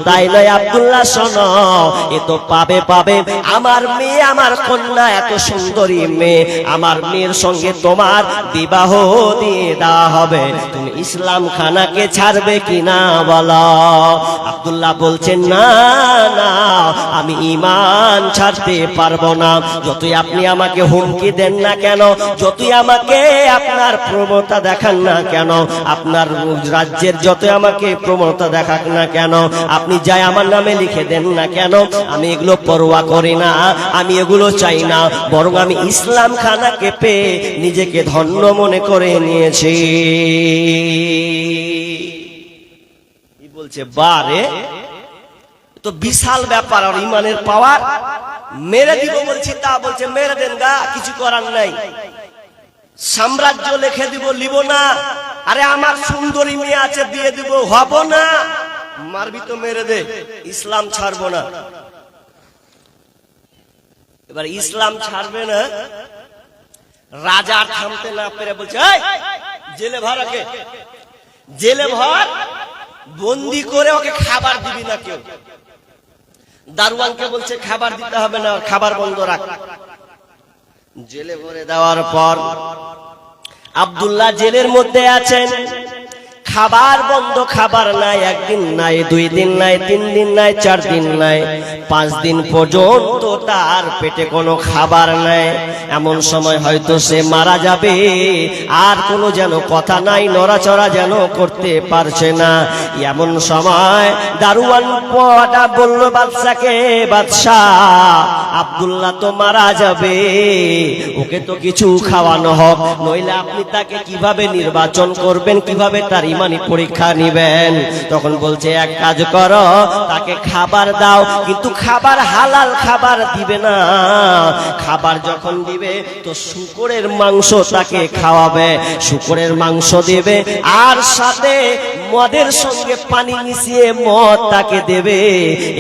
তাই নয় আব্দুল্লাহ, শোনো, এ তো পাবে পাবে আমার মেয়ে, আমার কন্যা, এত সুন্দরী মেয়ে, আমার মেয়ের সঙ্গে তোমার বিবাহ দিয়ে দেওয়া হবে। তুমি ইসলাম খানাকে ছাড়বে কিনা বলো? আব্দুল্লাহ বলছেন, না না, আমি ঈমান ছাড়তে পারবো না। যতই আপনি আমাকে হুমকি দেন না কেন, যতই আমাকে আপনার প্রবণতা দেখান না কেন, আপনার রাজ্যের যতই আমাকে প্রবণতা দেখাক না কেন, আপনি যাই আমার নামে লিখে দেন না কেন, আমি এগুলো পরোয়া করি না, আমি এগুলো চাই না। বরং আমি ইসলাম খানাকে পেয়ে নিজেকে ধন্য মনে করে নিয়েছি। বলছে, বারে তো বিশাল ব্যাপার, আর ইমানের পাওয়ার। মেরে দিব বলছি, তা বলছে মেরে দেন গা, কিছু করার নাই, সাম্রাজ্য লিখে দিব, লিব না। আরে আমার সুন্দরী মেয়ে আছে, দিয়ে দিব, হব না। মারবি তো মেরে দে, ইসলাম ছাড়বো না। এবার ইসলাম ছাড়বে না, রাজা থামতে না পেরে বলছে, জেলে ভর, ওকে জেলে ভর, বন্দি করে ওকে খাবার দিবি না কেউ। দারোয়ানকে বলছে খাবার দিতে হবে না, খাবার বন্ধ রাখ। জেলে ভরে দেওয়ার পর আব্দুল্লাহ জেলের মধ্যে আছেন, খাবার বন্ধ, খাবার নাই, একদিন নাই, 2 দিন নাই, 3 দিন নাই, 4 দিন নাই, 5 দিন পর্যন্ত তার পেটে কোনো খাবার নাই। এমন সময় হয়তো সে মারা যাবে, আর কোনো যেন কথা নাই, নড়াচড়া যেন করতে পারছে না। এমন সময় দারোয়ান বলল বাদশাকে, বাদশাহ, আব্দুল্লাহ তো মারা যাবে, ওকে তো কিছু খাওয়ানো হোক, নইলে আপনি তাকে কিভাবে নির্বাচন করবেন, কিভাবে তার ইমানি পরীক্ষা নিবেন? তখন বলছে, এক কাজ করো, তাকে খাবার দাও, কিন্তু খাবার হালাল খাবার দিবে না। খাবার যখন দিবে তো শূকরের মাংস তাকে খাওয়াবে, শূকরের মাংস দেবে, আর সাথে মদের সঙ্গে পানি মিশিয়ে মদ তাকে দেবে।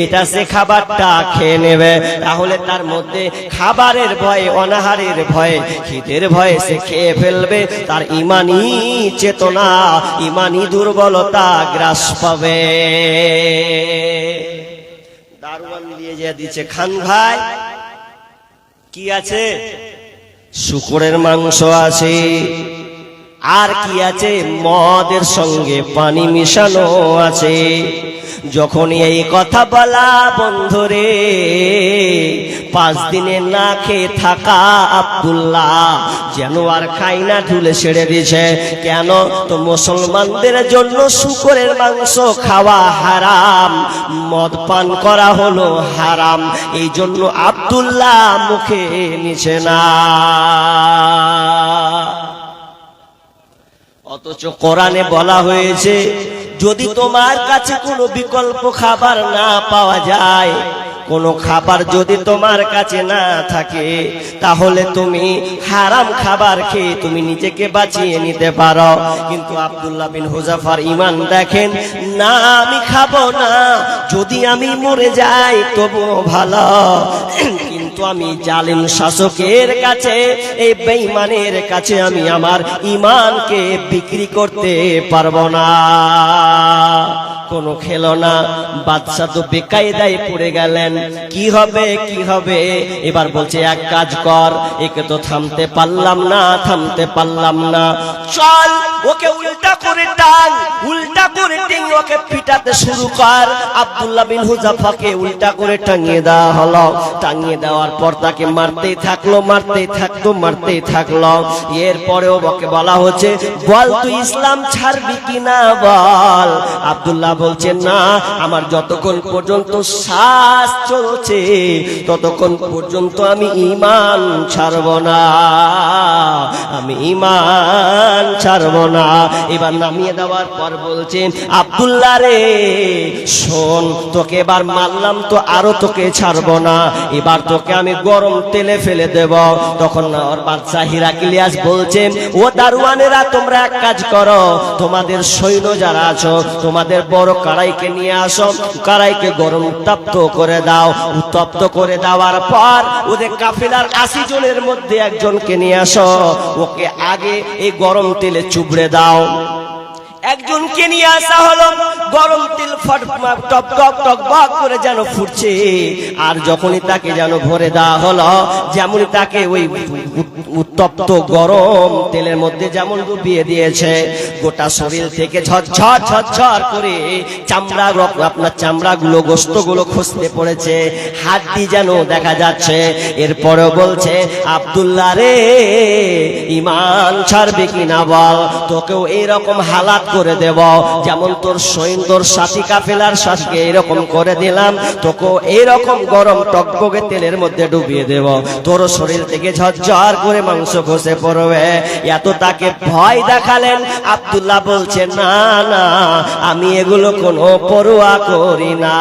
এটা সে খাবারটা খেয়ে নেবে, তাহলে তার মধ্যে খাবারের ভয়ে, অনাহারের ভয়ে, খিদের ভয়ে সে খেয়ে ফেলবে, তার ইমানি চেতনা, ইমানি দুর্বলতা গ্রাস পাবে। দারোয়ান নিয়ে যা দিচ্ছে, খান ভাই, কি আছে? শূকরের মাংস আছে, আর কি আছে? মদের সঙ্গে পানি মিশানো আছে। যখনই এই কথা বলা, বন্ধুরে, 5 দিনে না খেয়ে থাকা আব্দুল্লাহ যেন আর খাই না, ঢুলে ছেড়ে দিয়েছে। কেন? তো মুসলমানদের জন্য শূকরের মাংস খাওয়া হারাম, মদ পান করা হলো হারাম, এই জন্য আব্দুল্লাহ মুখে নিছে না। অথচ কোরআনে বলা হয়েছে, যদি তোমার কাছে কোনো বিকল্প খাবার না পাওয়া যায়, কোনো খাবার যদি তোমার কাছে না থাকে, তাহলে তুমি হারাম খাবার খেয়ে তুমি নিজেকে বাঁচিয়ে নিতে পারো। কিন্তু আব্দুল্লাহ বিন হুযাফার ঈমান দেখেন, না আমি খাবো না, যদি আমি মরে যাই তবু ভালো, কিন্তু আমি জালিম শাসকের কাছে, এই বেঈমানের কাছে আমি আমার ঈমানকে বিক্রি করতে পারবো না। কোনো খেলো না। বাদশা তো বেকায়দায় পড়ে গেলেন, কি হবে কি হবে? এবার বলছে, এক কাজ কর, একে তো থামতে পারলাম না, থামতে পারলাম না, চল ওকে উল্টা করে টান, উল্টা করে টেনে ওকে পিটাতে শুরু কর। আব্দুল্লাহ বিন হুযাফাকে উল্টা করে টাঙিয়ে দেওয়া হলো। টাঙিয়ে দেওয়ার পর তাকে মারতেই থাকলো, মারতেই থাকলো, মারতেই থাকলো। এরপরেও ওকে বলা হচ্ছে, বল তুই ইসলাম ছাড়বি কিনা বল। আব্দুল্লাহ বলছেন, না, আমার যতক্ষণ পর্যন্ত শ্বাস চলছে ততক্ষণ পর্যন্ত আমি ঈমান ছাড়ব না, আমি ঈমান ছাড়ব না। এবার নামিয়ে দেওয়ার পর বলছেন, আব্দুল্লাহ রে শোন, তোকে এবার মারলাম তো আরো তোকে ছাড়ব না, এবার তোকে আমি গরম তেলে ফেলে দেব। তখন ওর বাদশা হিরাক্লিয়াস বলছেন, ও দারোয়ানেরা, তোমরা এক কাজ করো, তোমাদের সৈন্য যারা আছো, তোমাদের বড় কড়াইকে নিয়ে আসো, কড়াইকে গরম উত্তপ্ত করে দাও। উত্তপ্ত করে দেওয়ার পর ওদের কাফেলার 80 জনের মধ্যে একজনকে নিয়ে আসো, ওকে আগে এই গরম তেলে চুবড়ে দাও। একজনকে নিয়ে আসা হলো, গরম তেল টপ টপ টক বক করে যেন ফুটছে, আর যখনই তাকে যেন ভরে দেওয়া হলো, যেমনই তাকে ওই উত্তপ্ত গরম তেলের মধ্যে যেমন ডুবিয়ে দিয়েছে, গোটা শরীর থেকে ঝরঝর ঝরঝর করে চামড়া, আপনার চামড়াগুলো, গোশতগুলো খসতে পড়েছে, হাড্ডি যেন দেখা যাচ্ছে। এরপরেও বলছে, আব্দুল্লাহ রে, ঈমান ছাড়বে কিনা বল, তোকেও এইরকম হালাত করে দেব, যেমন তোর সৈন্যর সাথী কাফেলার সাথে এরকম করে দিলাম, তোকেও এইরকম গরম টকবকে তেলের মধ্যে ডুবিয়ে দেব, তোর শরীর থেকে ঝরঝর করে মাংস খসে পড়বে। এত তাকে ভয় দেখালেন। আব্দুল্লাহ বলছে, না না, আমি এগুলো কোনো পরোয়া করি না,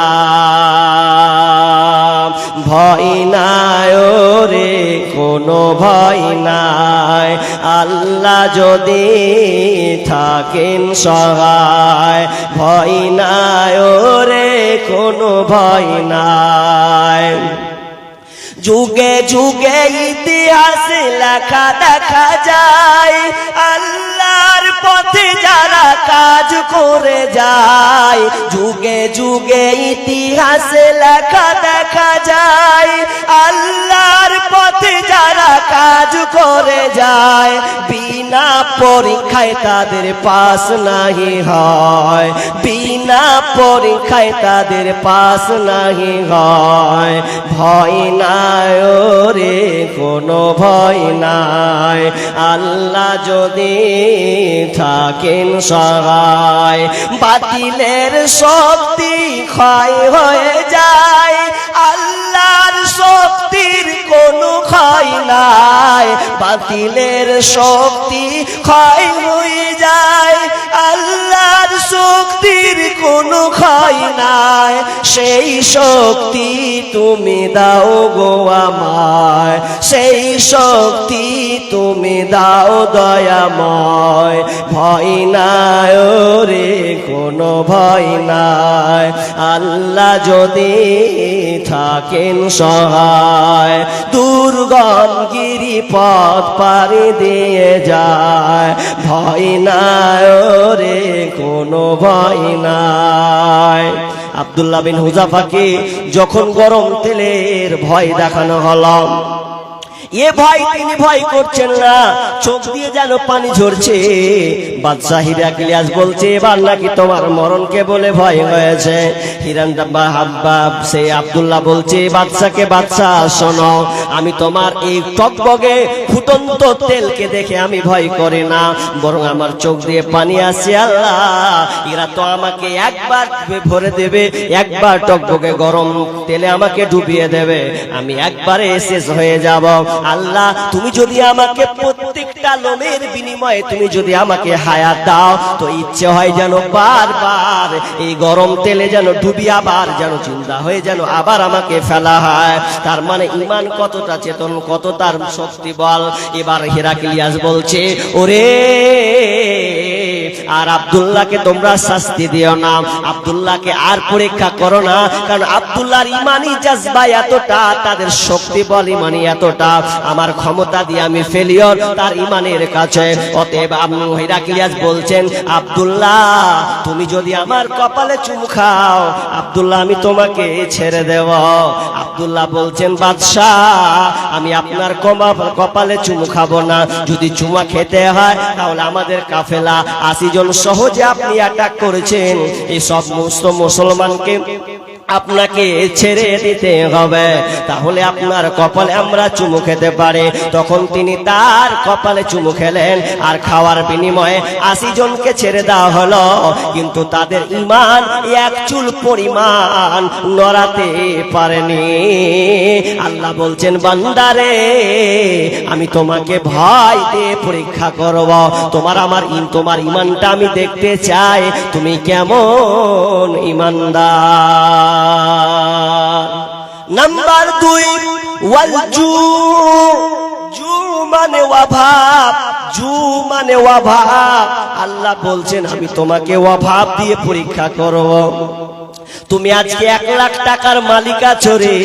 ভয় নাই রে, কোনো ভয় নাই, আল্লাহ যদি থাকেন সহায়, ভয় নাই রে, কোনো ভয় নাই। যুগে যুগে ইতিহাসে লেখা দেখা যায়, আল্লাহর পথে যারা কাজ করে যায়, যুগে যুগে ইতিহাসে লেখা দেখা যায়, আল্লাহর পথে যারা কাজ করে যায়, বিনা পরীক্ষায় তাদের পাস নাহি হয়, বিনা পরীক্ষায় তাদের পাস নাহি হয়, ভয় নাই রে, কোনো ভয় নাই, আল্লাহ যদি থাকেন সহায়, বাতিলের শক্তি ক্ষয় হয়ে যায়, আল্লাহর শক্তির কোনো ক্ষয় নাই, বাতিলের শক্তি ক্ষয় হয়ে যায়, আল্লাহর শক্তির কোনো ক্ষয় নাই, সেই শক্তি তুমি দাও গো আমায়, সেই শক্তি তুমি দাও দয়াময়, ভয় নাই রে, কোনো ভয় নাই, আল্লাহ যদি থাকেন সহায়, দুর্গম গিরিপথ পাড়ি দিয়ে যায়, ভয় নাই রে, কোনো ভয় নাই। আব্দুল্লাহ বিন হুযাফাকে যখন গরম তেলের ভয় দেখানো হলো, এ ভয় তিনি ভয় করছেন না, চোখ দিয়ে যেন পানি ঝরছে। বাদশাহ হিরাক্লিয়াস বলছে, এবার নাকি তোমার মরণকে বলে ভয় হয়েছে। সে আব্দুল্লাহ বলছে বাদশাকে, বাদশাহ শোনো, আমি তোমার এই টকবগে ফুটন্ত তেলকে দেখে আমি ভয় করি না, বরং আমার চোখ দিয়ে পানি আসছে। আল্লাহ, এরা তো আমাকে একবার ভরে দেবে, একবার টকবগে গরম তেলে আমাকে ডুবিয়ে দেবে, আমি একবারে শেষ হয়ে যাব। আল্লাহ, তুমি যদি আমাকে প্রত্যেকটা লোমের বিনিময়ে তুমি যদি আমাকে হায়াত দাও, তো ইচ্ছে হয় যেন বারবার এই গরম তেলে যেন ডুবি আবার যেন চিন্তা হয়ে যেন আবার আমাকে ফেলা হয়। তার মানে ঈমান কতটা চেতন, কত তার শক্তি বল। এবার হিরাক্লিয়াস বলছে, ওরে আর আব্দুল্লাহকে তোমরা শাস্তি দিও না, আব্দুল্লাহকে আর পরীক্ষা করো না, কারণ আব্দুল্লাহর ইমানি জাজবা এতটা, তাদের শক্তি বল ইমানি এতটা, আমার ক্ষমতা দিয়ে আমি ফেলিওর তার ইমানের কাছে। অতএব হিরাক্লিয়াস বলছেন, আব্দুল্লাহ তুমি যদি আমার কপালে চুমু খাও, আব্দুল্লাহ আমি তোমাকে ছেড়ে দেব। আব্দুল্লাহ বলছেন, বাদশাহ আমি আপনার কপালে চুমু খাবো না, যদি চুমা খেতে হয় তাহলে আমাদের কাফেলা 80 জন সহজে আপনি অ্যাটাক করেছেন, এই সব মুসলমানকে আপনাকে ছেড়ে দিতে হবে, তাহলে আপনার কপালে আমরা চুমু খেতে পারি। তখন তিনি তার কপালে চুমু খেলেন, আর খাওয়ার বিনিময়ে 80 জনকে ছেড়ে দেওয়া হলো, কিন্তু তাদের ঈমান এক চুল পরিমাণ নড়াতে পারেনি। আল্লাহ বলছেন, বান্দারে আমি তোমাকে ভয় দিয়ে পরীক্ষা করব, তোমার ঈমানটা আমি দেখতে চাই, তুমি কেমন ঈমানদার। নাম্বার 2, ওয়ালজু, জু মানে অভাব, জু মানে অভাব। আল্লাহ বলছেন আমি তোমাকে অভাব দিয়ে পরীক্ষা করব। তুমি আজকে 1 লাখ টাকার মালিক আছো রে,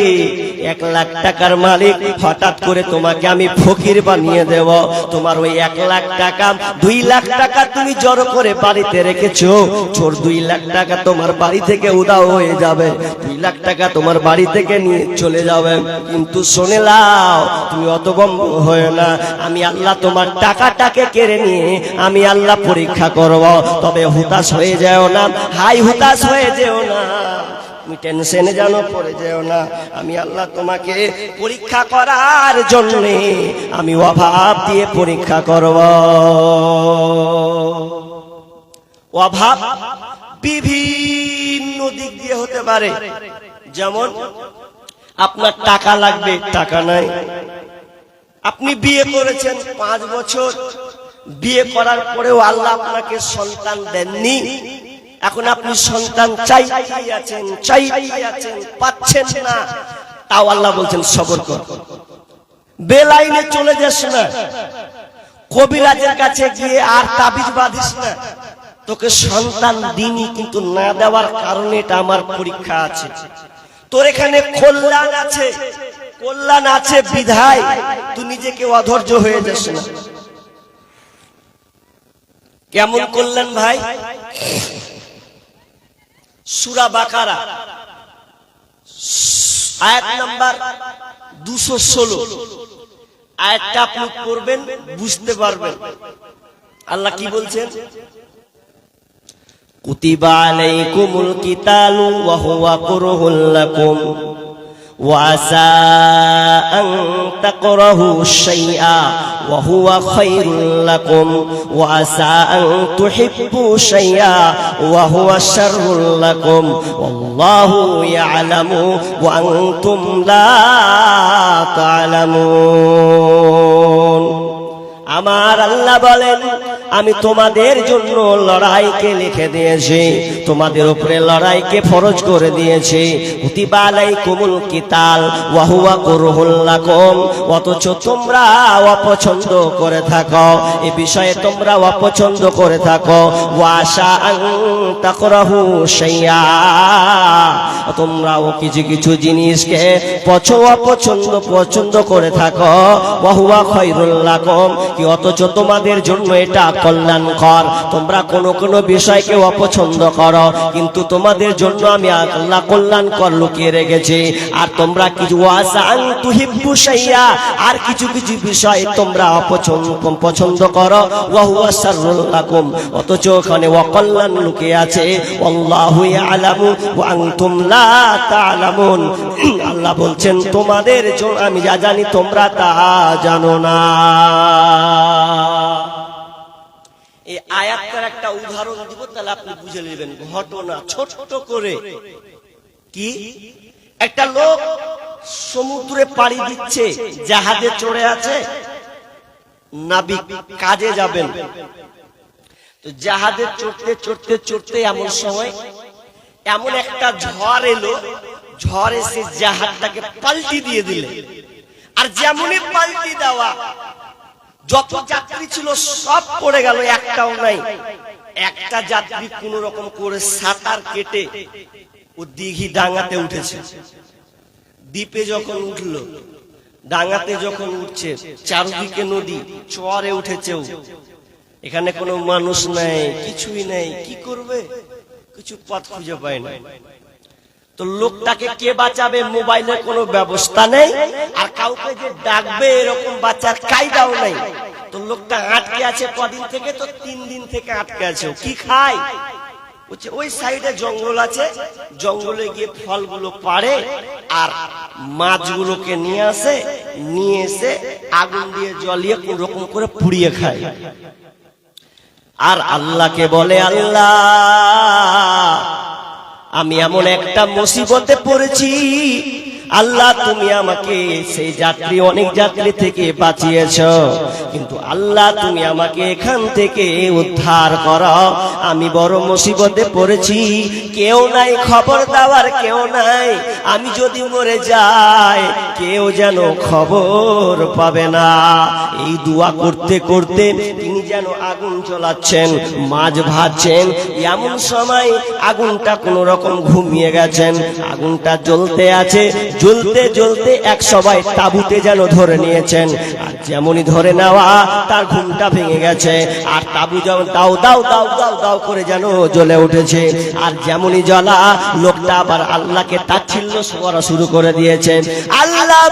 1 লাখ টাকার মালিক, হঠাৎ করে তোমাকে আমি ফকির বানিয়ে দেব। তোমার ওই 1 লাখ টাকা 2 লাখ টাকা তুমি জড়ো করে বাড়িতে রেখেছো, চোর 2 লাখ টাকা তোমার বাড়ি থেকে উধাও হয়ে যাবে, 2 লাখ টাকা তোমার বাড়ি থেকে নিয়ে চলে যাবে। কিন্তু শুনে নাও, তুমি অত গম্ভ হয় না, আমি আল্লাহ তোমার টাকাটাকে কেড়ে নিয়ে আমি আল্লাহ পরীক্ষা করব। তবে হুতাশ হয়ে যেও না, হাই হুতাশ হয়ে যেও না, তুমি টেনশনে জানো পড়ে যেও না। আমি আল্লাহ তোমাকে পরীক্ষা করার জন্য আমি অভাব দিয়ে পরীক্ষা করব। অভাব বিভিন্ন দিক দিয়ে হতে পারে। যেমন আপনার টাকা লাগবে, টাকা নাই। আপনি বিয়ে করেছেন 5 বছর, বিয়ে করার পরেও আল্লাহ আপনাকে সন্তান দেননি। এখন আপনি সন্তান চাইতেই আছেন, পাচ্ছেন না। তাও আল্লাহ বলছেন সবর কর, বেলাইনে চলে যাস না, কবিরাজের কাছে গিয়ে আর তাবিজ বাঁধিস না। তোকে সন্তান দিনি, কিন্তু না দেওয়ার কারণে এটা আমার পরীক্ষা আছে। তোর এখানে কল্যাণ আছে বিধায় তুই নিজেকে অধৈর্য হয়ে যাস না। কেমন কল্যাণ ভাই? সূরা বাকারা আয়াত নাম্বার 216, আয়াতটা আপনি পড়বেন, বুঝতে পারবেন আল্লাহ কি বলছেন। কুতিবা আলাইকুমুল কিতালু ওয়া হুয়া কুরহুল লাকুম ওয়া আসা আন তাকরাহু শাইআ ওয়া হুয়া খায়রুল লাকুম ওয়া আসা আন তুহিব্বু শাইআ ওয়া হুয়া শাররুল লাকুম ওয়াল্লাহু ইয়ালামু ওয়া আনতুম লা তা'লামুন। আমার আল্লাহ বলেন, আমি তোমাদের জন্য লড়াইকে লিখে দিয়েছি, তোমাদের উপরে লড়াইকে ফরজ করে দিয়েছি। কুতিবা আলাইকুমুল কিতাল ওয়া হুয়া কুরহুল লাকুম, অথচ তোমরা অপছন্দ করে থাকো, এই বিষয়ে তোমরা অপছন্দ করে থাকো। ওয়া আশা আন তাকরাহু শাইআ, তোমরাও কিছু কিছু জিনিসকে পছন্দ করে থাকো। ওয়া হুয়া খায়রুল লাকুম, কি অথচ তোমাদের জন্য এটা কল্যাণকর। তোমরা কোনো বিষয়কে অপছন্দ করো, কিন্তু তোমাদের জন্য আমি আল্লাহ কল্যাণকর লুকিয়ে রেখেছি। আর তোমরা কিছু ওয়াসান তুহিব্বু শাইআ, আর কিছু কিছু বিষয় তোমরা পছন্দ করো। ওয়া হুয়া শাররুল লাকুম, অথচ ওখানে অকল্যাণ লুকিয়ে আছে। আল্লাহু ইয়ালামু ওয়া আনতুম লা তা'লামুন, আল্লাহ বলছেন তোমাদের জন্য আমি যা জানি তোমরা তা জানো না। এই আয়াতটার একটা উদাহরণ দিব, তাহলে আপনি বুঝে নেবেন ঘটনা ছোট করে। কি? একটা লোক সমুদ্রে পাড়ি দিচ্ছে, জাহাজে চড়ে আছে, নাবিক কাজে যাবেন। তো জাহাজে চড়তে এমন সময় এমন একটা ঝড় এলো, ঝড় এসে জাহাজটাকে পাল্টি দিয়ে দিলে। আর যেমনই পাল্টি দেওয়া, যত যাত্রী ছিল সব পড়ে গেল, একটাও নাই। একটা যাত্রী কোন রকম করে সাঁতার কেটে ও দিঘি ডাঙাতে উঠেছে। দ্বীপে যখন উঠলো, ডাঙাতে যখন উঠছে, চারদিকে নদী, চরে উঠেছে। এখানে কোনো মানুষ নাই, কিছুই নাই, কি করবে? কিছু পথ খুঁজে পায় না। তো লোকটাকে কে বাঁচাবে? মোবাইলের কোনো ব্যবস্থা নেই, আর কাউকে যে ডাকবে এরকম বাঁচার কায়দাও নেই। তো লোকটা আটকে আছে কদিন থেকে, তো 3 দিন থেকে আটকে আছে। কি খায়? বলছে ওই সাইডে জঙ্গল আছে, জঙ্গলে গিয়ে ফলগুলো পাড়ে আর মাছগুলোকে নিয়ে এসে আগুন দিয়ে জ্বলিয়ে কোন রকম করে পুড়িয়ে খায়। আর আল্লাহকে বলে, আল্লাহ আমি এমন একটা মুসিবতে পড়েছি, আল্লাহ তুমি আমাকে সেই অনেক যাত্রী থেকে বাঁচিয়েছো, কিন্তু আল্লাহ তুমি আমাকে এখান থেকে উদ্ধার করো। আমি বড় মুসিবতে পড়েছি, কেউ নাই, খবর দেওয়ার কেউ নাই। আমি যদি মরে যাই কেউ যেন খবর পাবে না। এই দোয়া করতে করতে তিনি যেন আগুন জ্বলাচ্ছেন, মাছ ভাজছেন। এমন সময় আগুনটা কোন রকম ঘুমিয়ে গেছেন, আগুনটা জ্বলতে আছে, জ্বলতে জ্বলতে এক সবাই তাবুতে যেন ধরে নিয়েছেন। আর যেমনই ধরে নেওয়া তার ঘুমটা ভেঙে গেছে, আর তাবু যেমন দাও দাও দাও দাও দাও করে যেন জ্বলে উঠেছে। আর যেমনই জ্বলা, লোকটা আবার আল্লাহকে তাচ্ছিল্য করা শুরু করে দিয়েছে। আল্লাহ,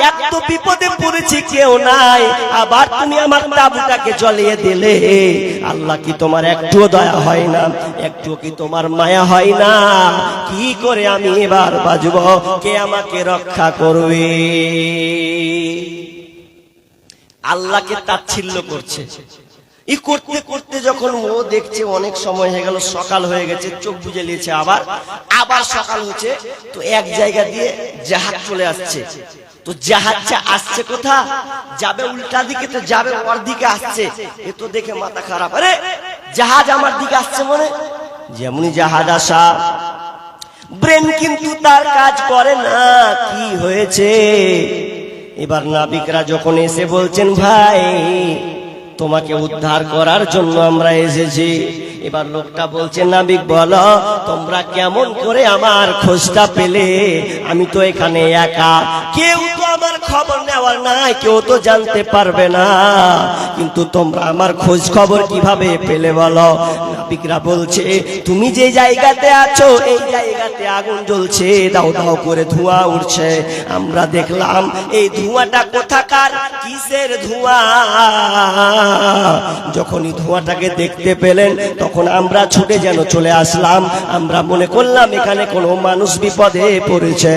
এক তো বিপদে পড়েছি, কেউ নাই, আবার তুমি আমার তাবুটাকে জ্বলিয়ে দিলে। আল্লাহ, কি তোমার একটুও দয়া হয় না? একটু কি তোমার মায়া হয় না? কি করে আমি এবার বাঁচব? কে আমাকে রক্ষা করবে? আল্লাহকে তাচ্ছিল্য করছে। ই করতে করতে যখন ও দেখছে অনেক সময় হয়ে গেল, সকাল হয়ে গেছে, চোখ বুজে নিয়েছে, আবার সকাল হচ্ছে, তো এক জায়গা দিয়ে জাহাজ চলে আসছে। তো জাহাজটা আসছে কোথা? যাবে উল্টা দিকে, তো যাবে ওর দিকে আসছে। এ তো দেখে মাথা খারাপ, আরে জাহাজ আমার দিকে আসছে মনে। যেমনি জাহাজ আসা, ব্রেন কিন্তু তার কাজ করে না। কি হয়েছে? এবার নাবিকরা যখন এসে বলছেন, ভাই তোমাকে উদ্ধার করার জন্য আমরা এসেছি। এবার লোকটা বলছে, নাবিক বলো, তোমরা কেমন করে আমার খোঁজটা পেলে? আমি তো এখানে একা, কেউ তো আমার খবর নেওয়ার নাই, কেউ তো জানতে পারবে না, কিন্তু তোমরা আমার খোঁজ খবর কিভাবে পেলে বলো? নাবিকরা বলছে, তুমি যে জায়গাতে আছো এই জায়গাতে আগুন জ্বলছে, দাও দাও করে ধোঁয়া উঠছে। আমরা দেখলাম এই ধোঁয়াটা কোথাকার, কিসের ধোঁয়া? যখনই ধোঁয়াটাকে দেখতে পেলেন তখন আমরা ছুটে যেন চলে আসলাম। আমরা মনে করলাম এখানে কোনো মানুষ বিপদে পড়েছে,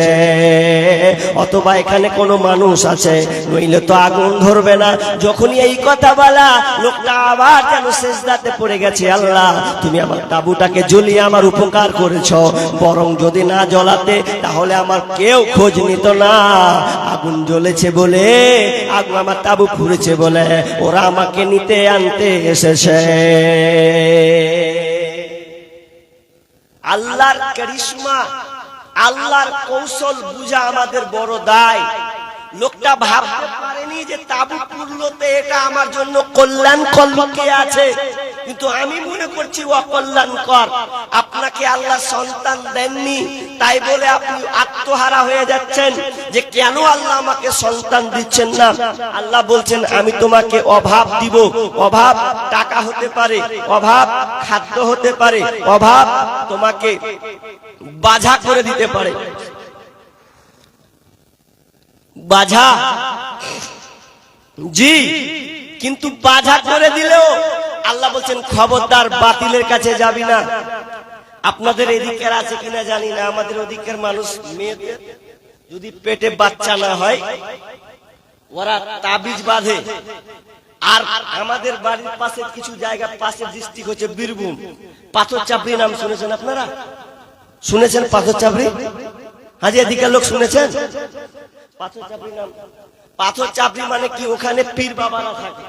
অথবা এখানে কোনো মানুষ আছে, নইলে তো আগুন ধরবে না। যখনই এই কথা বলা, লোকটা আবার যেন সেজদাতে পড়ে গেছে। আল্লাহ, তুমি আমার তাবুটাকে জ্বলিয়ে আমার উপকার করেছো, বরং যদি না জ্বলাতে তাহলে আমার কেউ খোঁজ নিত না। আগুন জ্বলেছে বলে, আগুন আমার তাবু পুড়েছে বলে ওরা আমাকে নিতে আনতে এসেছে। আল্লাহর কারিশমা, আল্লাহর কৌশল বুঝা আমাদের বড় দায়। লোকটা ভাবতে পারেনি যে তাবু পুড়লোতে এটা আমার জন্য কল্যাণকর লোকে আছে, কিন্তু আমি মনে করছি অকল্যাণকর। আপনাকে আল্লাহ সন্তান দেননি, তাই বলে আপনি আত্মহারা হয়ে যাচ্ছেন যে কেন আল্লাহ আমাকে সন্তান দিচ্ছেন না। আল্লাহ বলছেন, আমি তোমাকে অভাব দিব। অভাব টাকা হতে পারে, অভাব খাদ্য হতে পারে, অভাব তোমাকে বাঝা করে দিতে পারে। বাঝা, জি, কিন্তু বাঝা করে দিলেও আল্লাহ বলছেন, খবরদার বাতিলের কাছে যাবি না। আপনাদের এদিকের আছে কিনা জানি না, আমাদের ওদিকের মানুষ মেয়েদের যদি পেটে বাচ্চা না হয় ওরা তাবিজ বাঁধে। আর আমাদের বাড়ির পাশে কিছু জায়গা, পাশে ডিস্ট্রিক্ট হচ্ছে বীরভূম, পাথর চাপড়ি নাম শুনেছেন আপনারা? শুনেছেন পাথর চাপড়ি? হাজি এদিকের লোক শুনেছেন পাথর চাপড়ি নাম? পাথর চাপড়ি মানে কি? ওখানে পীর বাবারা থাকে,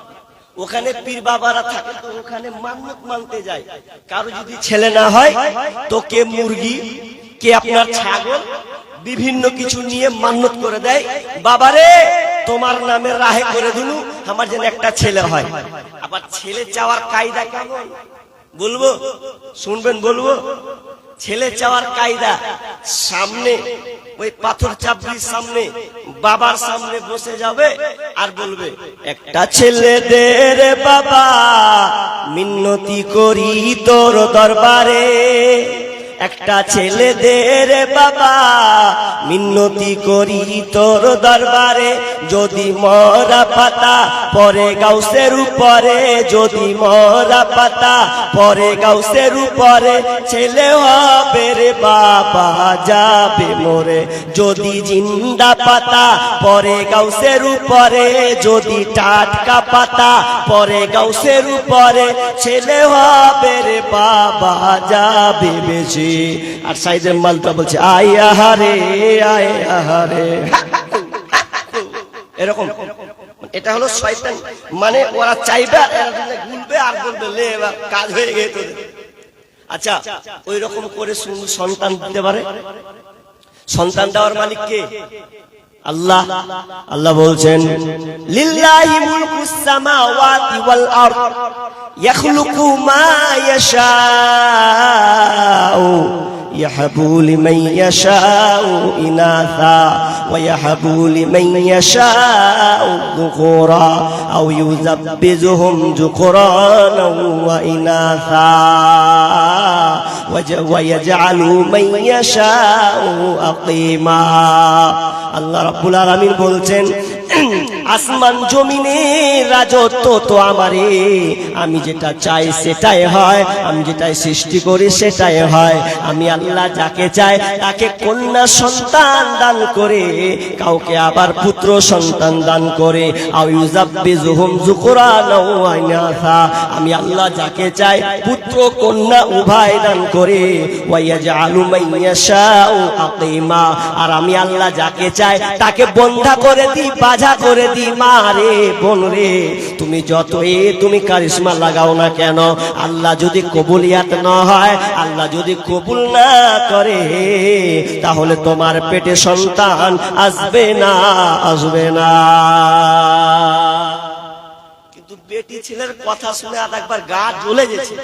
ওখানে পীর বাবারা থাকে, তো ওখানে মান্নত মানতে যায়। কারো যদি ছেলে না হয় তো কে মুরগি, কে আপনার ছাগল, বিভিন্ন কিছু নিয়ে মান্নত করে দেয়, বাবারে তোমার নামে রাহে করে দিলু, আমার যেন একটা ছেলে হয়। আবার ছেলে চাওয়ার কায়দা কেমন বলবো, শুনবেন? বলবো ছেলে চাওয়ার কায়দা। সামনে ওই পাথর চাপড়ির সামনে, বাবার সামনে বসে যাবে আর বলবে, একটা ছেলে দে রে বাবা, মিন্নতি করি তোর দরবারে। একটা ছেলে দে রে বাবা, মিন্নতি করি তোর দরবারে। যদি মরা পাতা পরে গাউসের উপরে, যদি মরা পাতা পরে গাউসের উপরে, ছেলে হবে রে বাবা যাবে মরে। যদি জিন্দা পাতা পরে গাউসের উপরে, যদি টাটকা পাতা পরে গাউসের উপরে, ছেলে হবে রে বাবা যাবে বেশি। আর সাইদের মালটা বলছে, আয় আহারে আয় আহারে, এরকম। এটা হলো শয়তান, মানে ওরা চাইবে আর এরা গুলবে আর বলবে, লে এবার কাজ হয়ে গেছে। আচ্ছা, ওই রকম করে সন্তান দিতে পারে? সন্তান দেওয়ার মালিক কে? আল্লাহ। আল্লাহ বলছেন, লিল্লাহি মুলকুস সামাওয়াতি ওয়াল আরদ ইয়াখলুকু মা ইয়াশাউ ইয়াহাবু লিমান ইয়াশাউ ইনাসা ওয়া ইয়াহাবু লিমান ইয়াশাউ যুকুরা আও ইউযাব্বিজুহুম যুকুরানা ওয়া ইনাসা ওয়া ইয়াজআলু মান ইয়াশাউ আকিমা। আল্লাহ রাব্বুল আলামিন বলছেন, আসমান জমিনের রাজত্ব তো আমারই, আমি যেটা চাই সেটাই হয়, আমি যেটাই সৃষ্টি করি সেটাই হয়। আমি আল্লাহ যাকে চাই তাকে কন্যা সন্তান দান করে, কাউকে আবার পুত্র সন্তান দান করে। আও ইউযাব্বিজুহুম যুকুরানা ওয়া ইনাসা, আমি আল্লাহ যাকে চাই পুত্র কন্যা উভয় দান করে। ওয়া ইয়াজআলু মান ইয়াশাউ আকিমা, আর আমি আল্লাহ যাকে চাই তাকে বন্ধা করে দিই, বাঁধা করে দিই। মা রে, বোন রে, তুমি যতই তুমি কারিশমা লাগাও না কেন, আল্লাহ যদি কবুলিয়াত না হয়, আল্লাহ যদি কবুল না করে, তাহলে তোমার পেটে সন্তান আসবে না, আসবে না। কিন্তু বেটি ছেলের কথা শুনে আর একবার গা জ্বলে গেছে।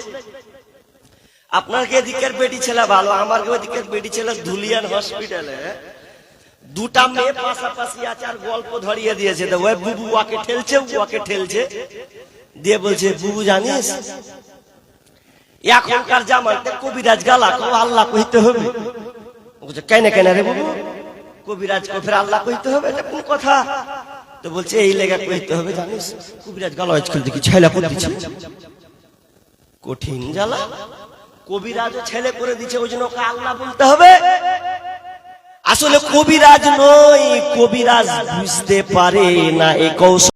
আপনার কে দিকের বেটি ছেলে ভালো, আমার কে দিকের বেটি ছেলে ধুলিয়ান হসপিটালে দুটা মেয়ে পাশাপাশি আছে আর গল্প ধরিয়ে দিয়েছে। তো ওই বুবু ওকে ঠেলছে, ওকে ঠেলছে, দিয়ে বলছে, বুবু জানিস এখনকার জামানাতে কবিরাজ গালা কো আল্লাহ কইতে হবে। বলছে কেন কেন রে বুবু, কবিরাজ কো ফের আল্লাহ কইতে হবে, এটা কোন কথা? তো বলছে এই লেগা কইতে হবে, জানিস কবিরাজ গালা আজকাল দেখি ছেলে করে দিচ্ছে, কঠিন জ্বালা। কবিরাজও ছেলে করে দিচ্ছে, ওই জন্য ওকে আল্লাহ বলতে হবে। আসলে কবিরাজ নয়, কবিরাজ বুঝতে পারে না এই কৌশল।